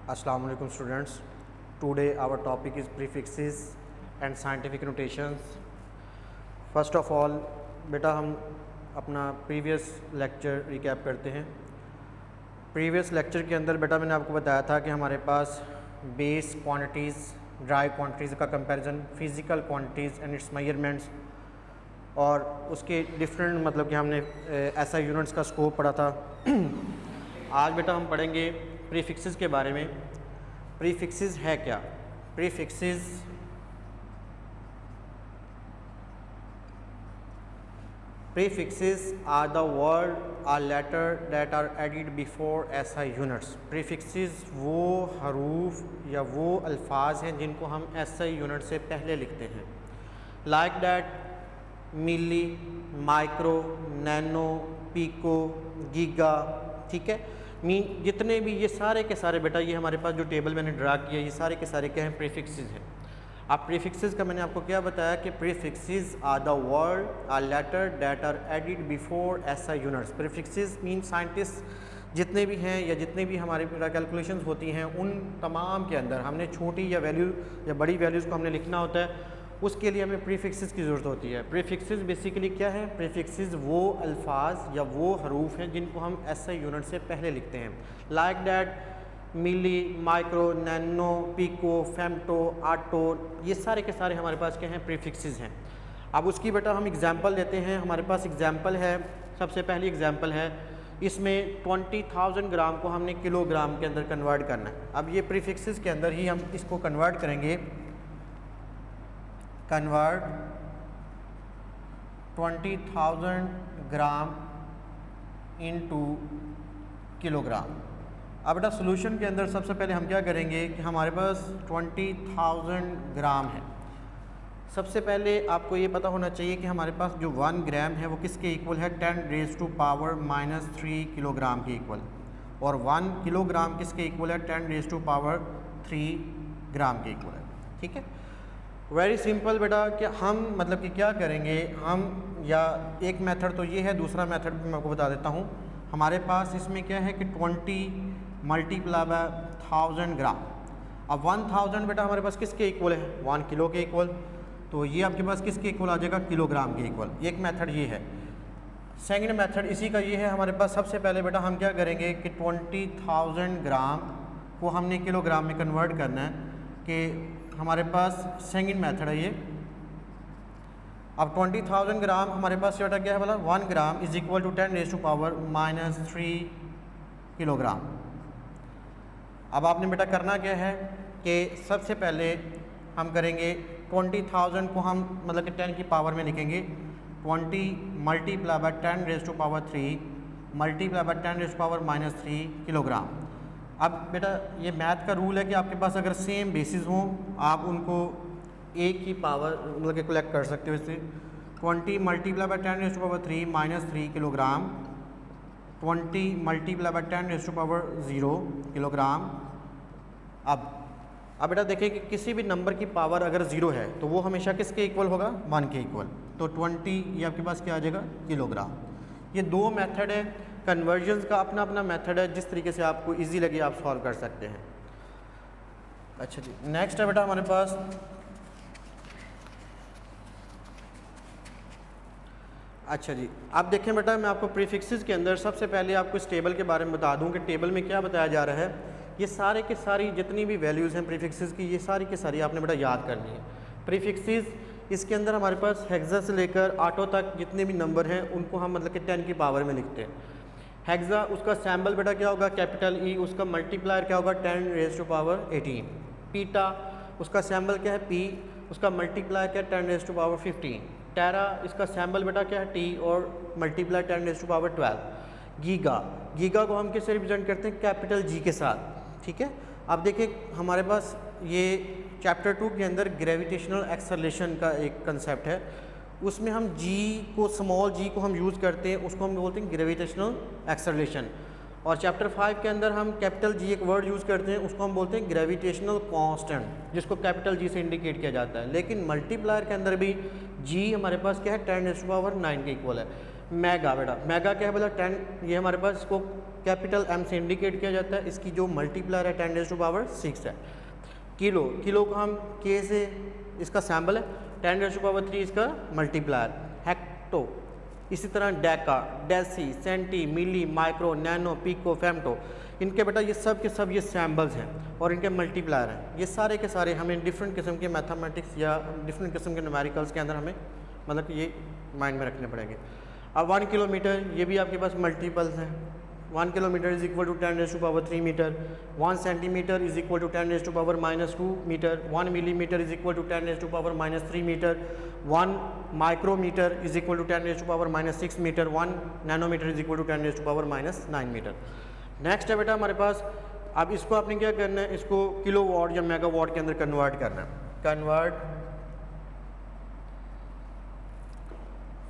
Assalamu alaikum students. Today our topic is prefixes and scientific notations. First of all बेटा हम अपना previous lecture recap करते हैं। Previous lecture के अंदर बेटा मैंने आपको बताया था कि हमारे पास बेस क्वांटिटीज़, ड्राई क्वांटिटीज़ का comparison, physical quantities and it's measurements और उसके डिफरेंट मतलब कि हमने ऐसा यूनिट्स का स्कोप पढ़ा था। आज बेटा हम पढ़ेंगे प्रीफिक्सेस के बारे में। प्रीफिक्सेस है क्या? Prefixes are the word or letter that are added before SI units. Prefixes वो हरूफ या वो अल्फाज हैं जिनको हम ऐसा यूनिट से पहले लिखते हैं। Like that milli, micro, nano, pico, giga, ठीक है। जितने भी ये सारे के सारे बेटा ये हमारे पास जो टेबल मैंने ड्रा किया ये सारे के सारे क्या हैं? प्रीफिक्सेस हैं। अब प्रीफिक्सेस का मैंने आपको क्या बताया कि prefixes are the word or letter that are added before SI units. Prefixes mean scientist जितने भी हैं या जितने भी हमारे कैलकुलेशंस होती हैं उन तमाम के अंदर हमने छोटी या वैल्यू या बड़ी वैल्यूज़ को हमने लिखना होता है, उसके लिए हमें प्रीफिक्सेस की ज़रूरत होती है। प्रीफिक्सेस बेसिकली क्या है? प्रीफिक्सेस वो अल्फाज या वो हरूफ हैं जिनको हम ऐसा यूनिट से पहले लिखते हैं। Like that milli, micro, nano, pico, femto, atto, ये सारे के सारे हमारे पास क्या हैं? प्रीफिक्सेस हैं। अब उसकी बेटा हम एग्जांपल लेते हैं। हमारे पास एग्जांपल है, सबसे पहली एग्जांपल है, इसमें 20,000 ग्राम को हमने किलोग्राम के अंदर कन्वर्ट करना है। अब ये प्रीफिक्सेस के अंदर ही हम इसको कन्वर्ट करेंगे। कन्वर्ट 20,000 ग्राम इनटू किलोग्राम। अब बेटा सोल्यूशन के अंदर सबसे पहले हम क्या करेंगे कि हमारे पास 20,000 ग्राम है। सबसे पहले आपको ये पता होना चाहिए कि हमारे पास जो 1 ग्राम है वो किसके इक्वल है? 10⁻³ किलोग्राम के इक्वल। और 1 किलोग्राम किसके इक्वल है? 10⁻³ ग्राम के इक्वल है। ठीक है, वेरी सिंपल बेटा कि हम मतलब कि क्या करेंगे हम, या एक मेथड तो ये है, दूसरा मेथड भी मैं आपको बता देता हूँ। हमारे पास इसमें क्या है कि 20 मल्टीप्लाई बाय 1000 ग्राम। अब 1000 बेटा हमारे पास किसके इक्वल है? 1 किलो के इक्वल। तो ये आपके पास किसके इक्वल आ जाएगा? किलोग्राम के इक्वल। एक मेथड ये है। सेकंड मेथड इसी का ये है हमारे पास। सबसे पहले बेटा हम क्या करेंगे कि 20,000 ग्राम को हमने किलोग्राम में कन्वर्ट करना है कि हमारे पास सेकंड मेथड है ये। अब 20,000 ग्राम हमारे पास बेटा क्या है बोला? 1 gram is equal to 10⁻³ kilogram. अब आपने बेटा करना क्या है कि सबसे पहले हम करेंगे 20,000 को हम मतलब कि 10 की पावर में लिखेंगे। 20 multiply by 10⁻³ multiply by 10⁻³ kilogram. अब बेटा ये मैथ का रूल है कि आपके पास अगर सेम बेसिस हों आप उनको एक ही पावर मतलब कि कलेक्ट कर सकते हो। इससे 20 multiply by 10⁻³ kilogram, 20 multiply by 10⁻0 kilogram. अब बेटा देखिए कि किसी भी नंबर की पावर अगर 0 है तो वो हमेशा किसके इक्वल होगा? 1 के इक्वल। तो 20 ये आपके पास क्या आ जाएगा? किलोग्राम। ये दो मेथड है कन्वर्जन्स का, अपना अपना मेथड है, जिस तरीके से आपको इजी लगे आप सॉल्व कर सकते हैं। अच्छा जी, नेक्स्ट है बेटा हमारे पास अच्छा जी, आप देखें बेटा मैं आपको प्रीफिक्सेस के अंदर सबसे पहले आपको इस टेबल के बारे में बता दूं कि टेबल में क्या बताया जा रहा है। ये सारे के सारी जितनी भी वैल्यूज़ हैं प्रीफिक्सेस की, ये सारी की सारी आपने बेटा याद करनी है। प्रीफिक्सेस इसके अंदर हमारे पास हेक्सा से लेकर आटो तक जितने भी नंबर हैं उनको हम मतलब कि 10 की पावर में लिखते हैं। हेक्सा उसका सैम्बल बेटा क्या होगा? Capital E. उसका मल्टीप्लायर क्या होगा? 10⁻18। पीटा उसका सैम्बल क्या है? पी। उसका मल्टीप्लायर क्या है? 10⁻15। टेरा इसका सैम्बल बेटा क्या है? टी और मल्टीप्लाई 10⁻12। गीगा को हम किससे रिप्रेजेंट करते हैं? कैपिटल जी के साथ। ठीक है, अब देखिए हमारे पास ये चैप्टर 2 के अंदर ग्रेविटेशनल एक्सेलरेशन का एक कंसेप्ट है। उसमें हम जी को, स्मॉल जी को हम यूज़ करते हैं, उसको हम बोलते हैं ग्रेविटेशनल एक्सेलरेशन। और चैप्टर 5 के अंदर हम कैपिटल जी एक वर्ड यूज़ करते हैं, उसको हम बोलते हैं ग्रेविटेशनल कांस्टेंट, जिसको कैपिटल जी से इंडिकेट किया जाता है। लेकिन मल्टीप्लायर के अंदर भी जी हमारे पास क्या है? 10⁻9 के इक्वल है। मेगा बेटा, मेगा क्या है बेटा 10, ये हमारे पास इसको कैपिटल M से इंडिकेट किया जाता है, इसकी जो मल्टीप्लायर है 10⁻⁶ है। किलो, किलो को हम K से, इसका सैम्बल है, 10⁻³ इसका मल्टीप्लायर। हेक्टो, इसी तरह डेका, डेसी, सेंटी, मिली, माइक्रो, नैनो, पिको, फेमटो, इनके बेटा ये सब के सब ये सैम्बल्स हैं और इनके मल्टीप्लायर हैं। ये सारे के सारे हमें डिफरेंट किस्म के मैथमेटिक्स या डिफरेंट किस्म के न्यूमेरिकल्स के अंदर हमें मतलब कि ये माइंड में रखने पड़ेंगे। अब 1 किलोमीटर, ये भी आपके पास मल्टीपल्स हैं। 1 kilometre is equal to 10⁻³ metre, 1 centimetre is equal to 10⁻⁻² metre, 1 millimetre is equal to 10⁻⁻³ metre, 1 micrometre is equal to 10⁻⁻6 metre, 1 nanometre is equal to 10⁻⁻9 metre. Next है बेटा हमारे पास, अब इसको आपने क्या करना है, इसको किलो वाट या मेगा वाट के अंदर कन्वर्ट करना है। कन्वर्ट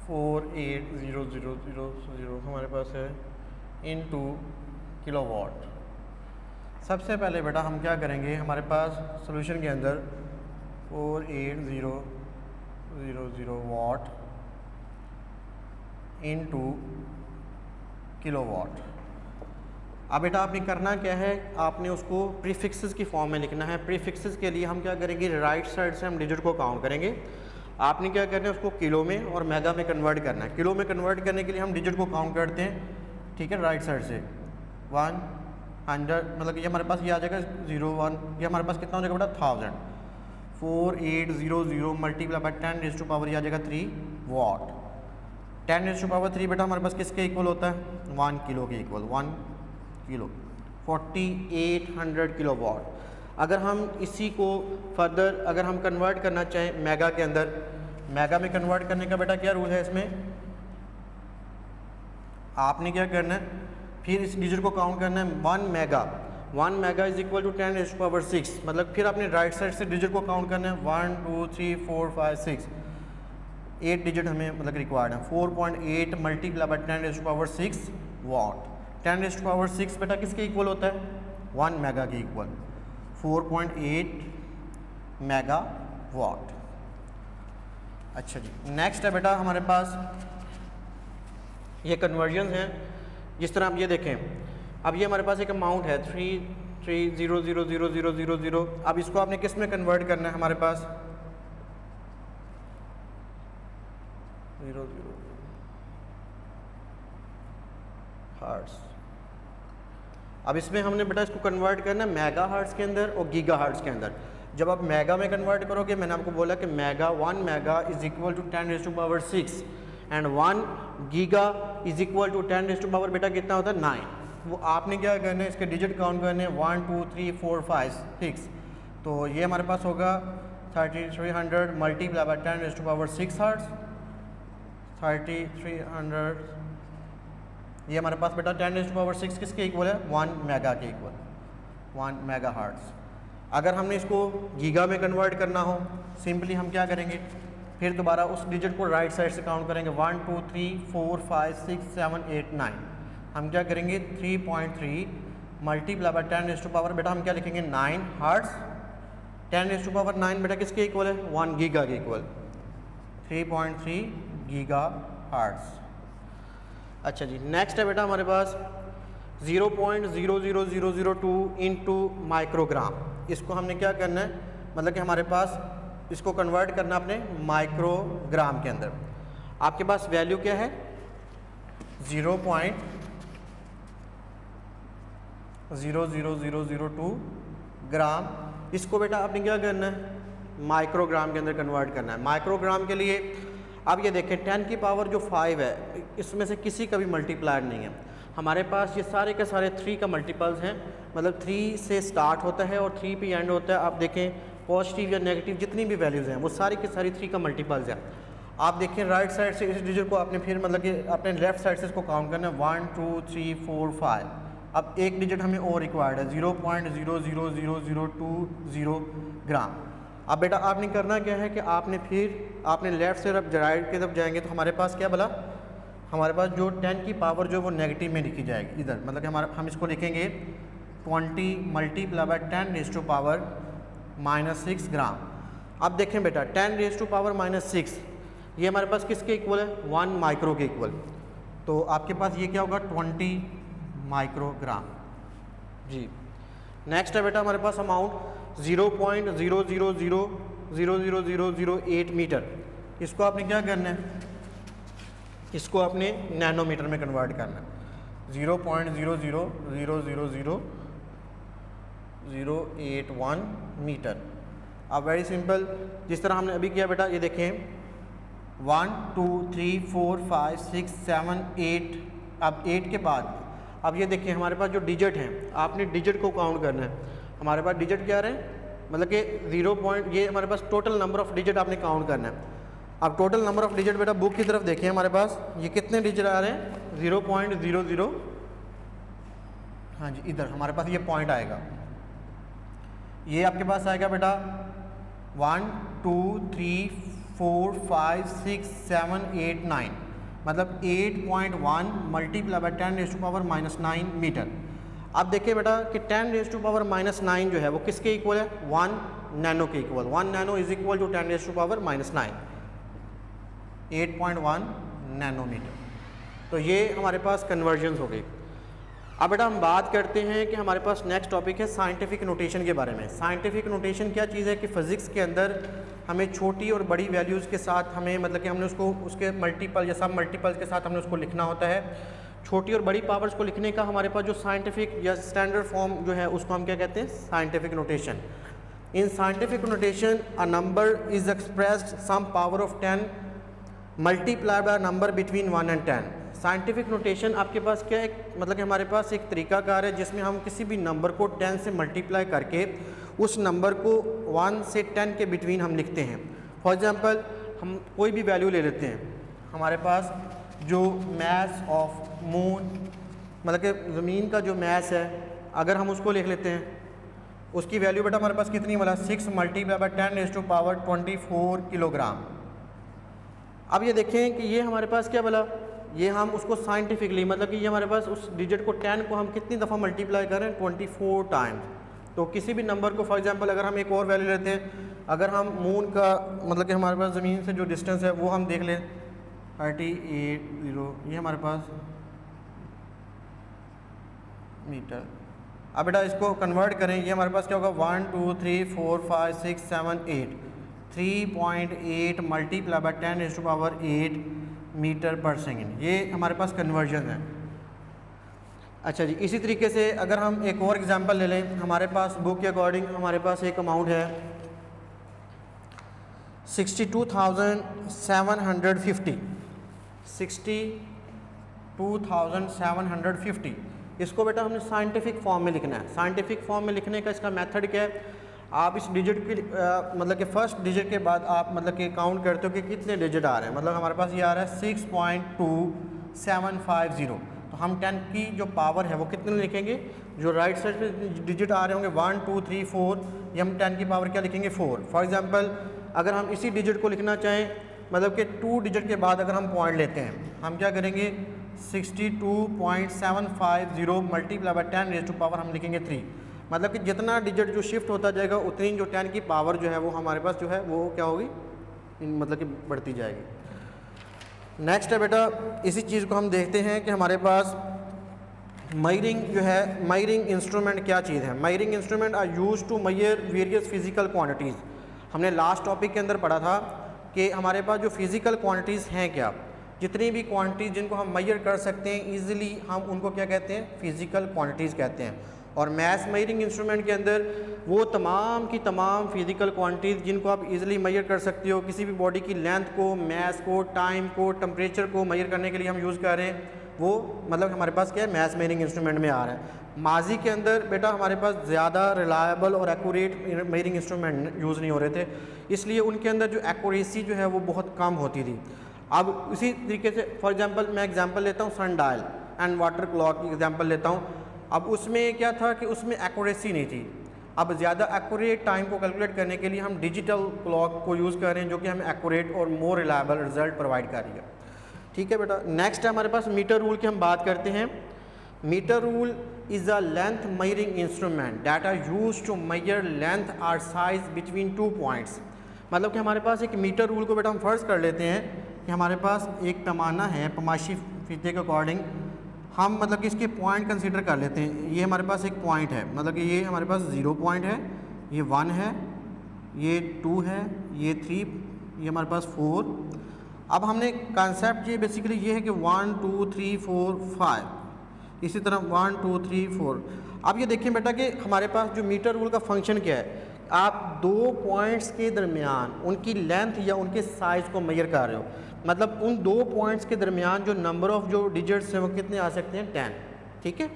48000 हमारे पास है इनटू किलो वाट। सबसे पहले बेटा हम क्या करेंगे, हमारे पास सॉल्यूशन के अंदर 48000 वाट इनटू किलो वाट। अब बेटा आपने करना क्या है, आपने उसको प्रीफिक्सेस की फॉर्म में लिखना है। प्रीफिक्सेस के लिए हम क्या करेंगे, राइट साइड से हम डिजिट को काउंट करेंगे। आपने क्या करना है, उसको किलो में और मेगा में कन्वर्ट करना है। किलो में कन्वर्ट करने के लिए हम डिजिट को काउंट करते हैं, ठीक है, राइट साइड से 100, मतलब ये हमारे पास ये आ जाएगा 01, ये हमारे पास कितना हो जाएगा बेटा 1000। 4800 मल्टीप्लाई बाय 10⁻³ ये आ जाएगा 3 वाट। 10⁻³ बेटा हमारे पास किसके इक्वल होता है, 1 किलो के इक्वल, 1 किलो 4800 किलो वाट। अगर हम इसी को फर्दर अगर हम कन्वर्ट करना चाहें मेगा के अंदर, मेगा में कन्वर्ट करने का बेटा क्या रूल है, इसमें आपने क्या करना है, फिर इस डिजिट को काउंट करना है। 1 मेगा इज इक्वल टू 10⁻⁶, मतलब फिर आपने राइट साइड से डिजिट को काउंट करना है 1 2 3 4 5 6, 8 डिजिट हमें मतलब रिक्वायर्ड है। 4.8 मल्टीप्लाई बाय 10⁻⁶ वाट। 10⁻⁶ बेटा किसके इक्वल होता है, 1 मेगा के इक्वल, 4.8 मेगा वाट। अच्छा जी, नेक्स्ट है बेटा हमारे पास ये कन्वर्जन हैं। जिस तरह आप ये देखें, अब ये हमारे पास एक अमाउंट है 3300000। अब इसको आपने किस में कन्वर्ट करना है, हमारे पास 00 हर्ट्स। अब इसमें हमने बेटा इसको कन्वर्ट करना है मेगा हर्ट्स के अंदर और गीगा हर्ट्स के अंदर। जब आप मेगा में कन्वर्ट करोगे, मैंने आपको बोला कि 1 mega is equal to 10⁻⁶ and 1 giga is equal to 10⁻, बेटा कितना होता है 9। वो आपने क्या करना है, इसके डिजिट काउंट करने हैं 1 2 3 4 5 6। तो ये हमारे पास होगा 3300 मल्टीप्लाई बाय 10⁻⁶ हर्ट्स, 3300 ये हमारे पास बेटा 10⁻⁶ किसके इक्वल है, 1 मेगा के इक्वल, 1 मेगा हर्ट्स। अगर हमने इसको गीगा में कन्वर्ट करना हो, सिंपली हम क्या करेंगे, फिर दोबारा उस डिजिट को राइट साइड से काउंट करेंगे 1 2 3 4 5 6 7 8 9। हम क्या करेंगे 3.3 मल्टीप्लाई बाय 10⁻, बेटा हम क्या लिखेंगे 9 हर्ट्स। 10⁻9 बेटा किसके इक्वल है, 1 गीगा के इक्वल, 3.3 गीगा हर्ट्स। अच्छा जी, नेक्स्ट है बेटा हमारे पास 0.00002 इंटू माइक्रोग्राम। इसको हमने क्या करना है, मतलब कि हमारे पास इसको कन्वर्ट करना अपने माइक्रोग्राम के अंदर। आपके पास वैल्यू क्या है 0.00002 ग्राम। इसको बेटा आपने क्या करना है, माइक्रोग्राम के अंदर कन्वर्ट करना है। माइक्रोग्राम के लिए अब ये देखें 10 की पावर जो 5 है, इसमें से किसी का भी मल्टीप्लायर नहीं है हमारे पास। ये सारे के सारे 3 का मल्टीपल्स हैं, मतलब 3 से स्टार्ट होता है और 3 पे एंड होता है। आप देखें पॉजिटिव या नेगेटिव जितनी भी वैल्यूज़ हैं वो सारी की सारी 3 का मल्टीपल्स हैं। आप देखें राइट साइड से इस डिजिट को आपने फिर मतलब कि अपने लेफ्ट साइड से इसको काउंट करना है 1 2 3 4 5। अब एक डिजिट हमें और रिक्वायर्ड है 0.00020 ग्राम। अब बेटा आपने करना क्या है कि आपने फिर आपने लेफ़्ट से जब राइट की तरफ जाएंगे तो हमारे पास क्या बोला, हमारे पास जो 10 की पावर जो वो नेगेटिव में लिखी जाएगी इधर, मतलब कि हमारा हम इसको लिखेंगे 20 मल्टीप्लाई बाय 10⁻⁻6 ग्राम। अब देखें बेटा 10⁻⁻6 ये हमारे पास किसके इक्वल है, 1 माइक्रो के इक्वल। तो आपके पास ये क्या होगा 20 माइक्रोग्राम जी। नेक्स्ट है बेटा हमारे पास अमाउंट 0.00000008 मीटर। इसको आपने क्या करना है, इसको आपने नैनोमीटर में कन्वर्ट करना है। 0.00000081 मीटर। अब वेरी सिंपल, जिस तरह हमने अभी किया बेटा, ये देखें 1 2 3 4 5 6 7 8। अब 8 के बाद अब ये देखिए हमारे पास जो डिजिट हैं, आपने डिजिट को काउंट करना है। हमारे पास डिजिट क्या रहे, मतलब कि 0 पॉइंट, ये हमारे पास टोटल नंबर ऑफ डिजिट आपने काउंट करना है। अब टोटल नंबर ऑफ डिजिट बेटा बुक की तरफ देखिए, हमारे पास ये कितने डिजिट आ रहे हैं 0.00, हाँ जी इधर हमारे पास ये पॉइंट आएगा। ये आपके पास आएगा बेटा 1 2 3 4 5 6 7 8 9, मतलब 8.1 मल्टीप्लाई बाय 10⁻⁻9 मीटर। अब देखिए बेटा कि 10⁻⁻9 जो है वो किसके इक्वल है, 1 नैनो के equal. 1 nano is equal to 10⁻⁻9, 8.1 nanometre. तो ये हमारे पास कन्वर्जन्स हो गई। अब बेटा हम बात करते हैं कि हमारे पास नेक्स्ट टॉपिक है साइंटिफिक नोटेशन के बारे में। साइंटिफिक नोटेशन क्या चीज़ है कि फ़िज़िक्स के अंदर हमें छोटी और बड़ी वैल्यूज़ के साथ हमें, मतलब कि हमने उसको उसके मल्टीपल या सब मल्टीपल्स के साथ हमने उसको लिखना होता है। छोटी और बड़ी पावर्स को लिखने का हमारे पास जो साइंटिफिक या स्टैंडर्ड फॉर्म जो है उसको हम क्या कहते हैं, scientific notation. In scientific notation a number is expressed some power of 10 multiply by number between 1 and 10। Scientific notation आपके पास क्या है, मतलब कि हमारे पास एक तरीकाकार है जिसमें हम किसी भी नंबर को 10 से मल्टीप्लाई करके उस नंबर को 1 से 10 के बिटवीन हम लिखते हैं। फॉर एग्जांपल हम कोई भी वैल्यू ले लेते हैं, हमारे पास जो मैस ऑफ मून, मतलब कि ज़मीन का जो मैस है, अगर हम उसको लिख लेते हैं, उसकी वैल्यू बेटा हमारे पास कितनी बोला, 6 मल्टीप्लाई बाय 10⁻24 किलोग्राम। अब ये देखें कि ये हमारे पास क्या बोला, ये हम उसको साइंटिफिकली, मतलब कि ये हमारे पास उस डिजिट को 10 को हम कितनी दफ़ा मल्टीप्लाई करें, 24 टाइम्स। तो किसी भी नंबर को फॉर एग्जांपल अगर हम एक और वैल्यू लेते हैं, अगर हम मून का, मतलब कि हमारे पास ज़मीन से जो डिस्टेंस है वो हम देख लें 38 ये हमारे पास मीटर। अब बेटा इसको कन्वर्ट करें, ये हमारे पास क्या होगा 1 2 3 4 5 6 7 8, 3.8 मल्टीप्लाई बाय 10⁸ मीटर पर सेकेंड। ये हमारे पास कन्वर्जन है। अच्छा जी, इसी तरीके से अगर हम एक और एग्जांपल ले लें, हमारे पास बुक के अकॉर्डिंग हमारे पास एक अमाउंट है 62,750, 62,750। इसको बेटा हमने साइंटिफिक फॉर्म में लिखना है। साइंटिफिक फॉर्म में लिखने का इसका मेथड क्या है, आप इस डिजिट की मतलब कि फर्स्ट डिजिट के बाद आप मतलब कि काउंट करते हो कि कितने डिजिट आ रहे हैं। मतलब हमारे पास ये आ रहा है 6.2750। तो हम 10 की जो पावर है वो कितने लिखेंगे, जो राइट साइड पे डिजिट आ रहे होंगे 1 2 3 4, ये हम 10 की पावर क्या लिखेंगे 4। फॉर एग्जांपल अगर हम इसी डिजिट को लिखना चाहें, मतलब कि 2 डिजिट के बाद अगर हम पॉइंट लेते हैं, हम क्या करेंगे 62.750 मल्टीप्लाई बाय 10⁻⁻, हम लिखेंगे 3। मतलब कि जितना डिजिट जो शिफ्ट होता जाएगा उतनी जो 10 की पावर जो है वो हमारे पास जो है वो क्या होगी, मतलब कि बढ़ती जाएगी। नेक्स्ट है बेटा, इसी चीज़ को हम देखते हैं कि हमारे पास मेजरिंग जो है, मेजरिंग इंस्ट्रूमेंट क्या चीज़ है। Measuring instrument are use to measure various physical quantities. हमने लास्ट टॉपिक के अंदर पढ़ा था कि हमारे पास जो फिजिकल क्वांटिटीज़ हैं, क्या जितनी भी क्वांटिटीज़ जिनको हम मेजर कर सकते हैं ईजिली, हम उनको क्या कहते हैं, फिजिकल क्वांटिटीज़ कहते हैं। और मैस मेजरिंग इंस्ट्रूमेंट के अंदर वो तमाम की तमाम फिजिकल क्वांटिटीज़ जिनको आप इजीली मेजर कर सकते हो, किसी भी बॉडी की लेंथ को, मैस को, टाइम को, टेम्परेचर को मेजर करने के लिए हम यूज़ कर रहे हैं, वो मतलब हमारे पास क्या है, मैस मेजरिंग इंस्ट्रूमेंट में आ रहा है। माजी के अंदर बेटा हमारे पास ज़्यादा रिलायबल और एक्यूरेट मेजरिंग इंस्ट्रूमेंट यूज़ नहीं हो रहे थे, इसलिए उनके अंदर जो एक्यूरेसी जो है वो बहुत कम होती थी। अब इसी तरीके से फॉर एग्जांपल मैं एग्जांपल लेता हूँ सन डायल एंड वाटर क्लॉक की एग्जांपल लेता हूँ। अब उसमें क्या था कि उसमें एक्यूरेसी नहीं थी। अब ज़्यादा एक्यूरेट टाइम को कैलकुलेट करने के लिए हम डिजिटल क्लॉक को यूज़ कर रहे हैं, जो कि हमें एक्यूरेट और मोर रिलायबल रिजल्ट प्रोवाइड कर रही है। ठीक है बेटा, नेक्स्ट है हमारे पास मीटर रूल की हम बात करते हैं। Metre rule is a length measuring instrument that are use to measure length or size between 2 points. मतलब कि हमारे पास एक मीटर रूल को बेटा हम फर्ज कर लेते हैं कि हमारे पास एक पैमाना है, पैमाशी फीते के अकॉर्डिंग हम मतलब कि इसके पॉइंट कंसीडर कर लेते हैं। ये हमारे पास एक पॉइंट है, मतलब कि ये हमारे पास 0 पॉइंट है, ये 1 है, ये 2 है, ये 3, ये हमारे पास 4। अब हमने कंसेप्ट ये बेसिकली ये है कि 1 2 3 4 5, इसी तरह 1 2 3 4। अब ये देखिए बेटा कि हमारे पास जो मीटर रूल का फंक्शन क्या है, आप दो पॉइंट्स के दरमियान उनकी लेंथ या उनके साइज़ को मेजर कर रहे हो, मतलब उन दो पॉइंट्स के दरमियान जो नंबर ऑफ़ जो डिजिट्स हैं वो कितने आ सकते हैं, 10। ठीक है,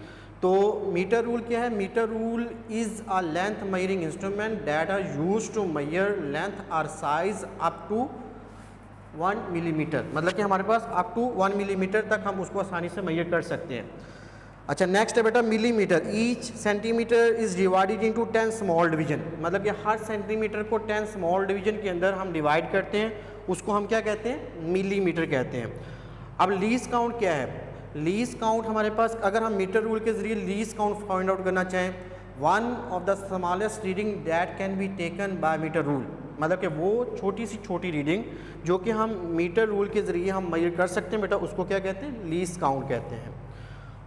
तो मीटर रूल क्या है, metre rule is a length measuring instrument that are used to measure length और साइज अप टू 1 मिलीमीटर, मतलब कि हमारे पास अप टू 1 मिलीमीटर तक हम उसको आसानी से मेजर कर सकते हैं। अच्छा, नेक्स्ट है बेटा millimetre. Each centimetre is divided into 10 small division, मतलब कि हर सेंटीमीटर को 10 स्मॉल डिवीजन के अंदर हम डिवाइड करते हैं, उसको हम क्या कहते हैं, मिलीमीटर कहते हैं। अब लीस्ट काउंट क्या है, लीस्ट काउंट हमारे पास अगर हम मीटर रूल के ज़रिए लीस्ट काउंट फाइंड आउट करना चाहें, one of the smallest reading that can be taken by metre rule, मतलब कि वो छोटी सी छोटी रीडिंग जो कि हम मीटर रूल के ज़रिए हम मेजर कर सकते हैं बेटा, उसको क्या कहते हैं, लीस्ट काउंट कहते हैं।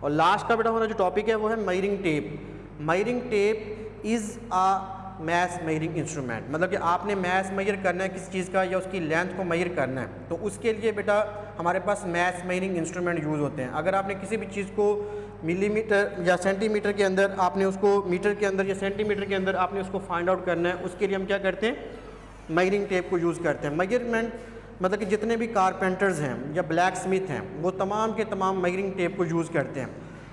और लास्ट का बेटा हमारा जो टॉपिक है वो है measuring tape. Measuring tape is a math measuring instrument, मतलब कि आपने मैथ मेजर करना है किसी चीज़ का या उसकी लेंथ को मेजर करना है, तो उसके लिए बेटा हमारे पास मैथ मेजरिंग इंस्ट्रूमेंट यूज़ होते हैं। अगर आपने किसी भी चीज़ को मिलीमीटर या सेंटीमीटर के अंदर आपने उसको मीटर के अंदर या सेंटीमीटर के अंदर आपने उसको फाइंड आउट करना है, उसके लिए हम क्या करते हैं, मेजरिंग टेप को यूज़ करते हैं। मेजरमेंट मतलब कि जितने भी कारपेंटर्स हैं या ब्लैक स्मिथ हैं वो तमाम के तमाम मेजरिंग टेप को यूज़ करते हैं।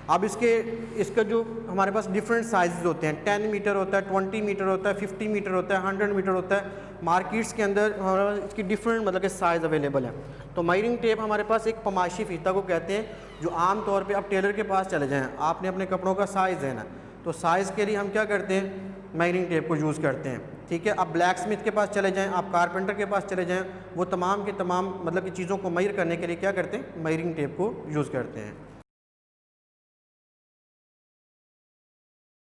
अब इसका जो हमारे पास डिफरेंट साइज़ होते हैं, 10 मीटर होता है, 20 मीटर होता है, 50 मीटर होता है, 100 मीटर होता है। मार्केट्स के अंदर हमारे पास इसकी डिफरेंट मतलब कि साइज़ अवेलेबल है। तो मेजरिंग टेप हमारे पास एक पमाशी फीता को कहते हैं, जो आम तौर पे आप टेलर के पास चले जाएँ, आपने अपने कपड़ों का साइज़ देना, तो साइज़ के लिए हम क्या करते हैं, मेजरिंग टेप को यूज़ करते हैं। ठीक है, आप ब्लैक स्मिथ के पास चले जाएं, आप कारपेंटर के पास चले जाएं, वो तमाम के तमाम मतलब कि चीज़ों को मेजर करने के लिए क्या करते हैं, मेजरिंग टेप को यूज़ करते हैं।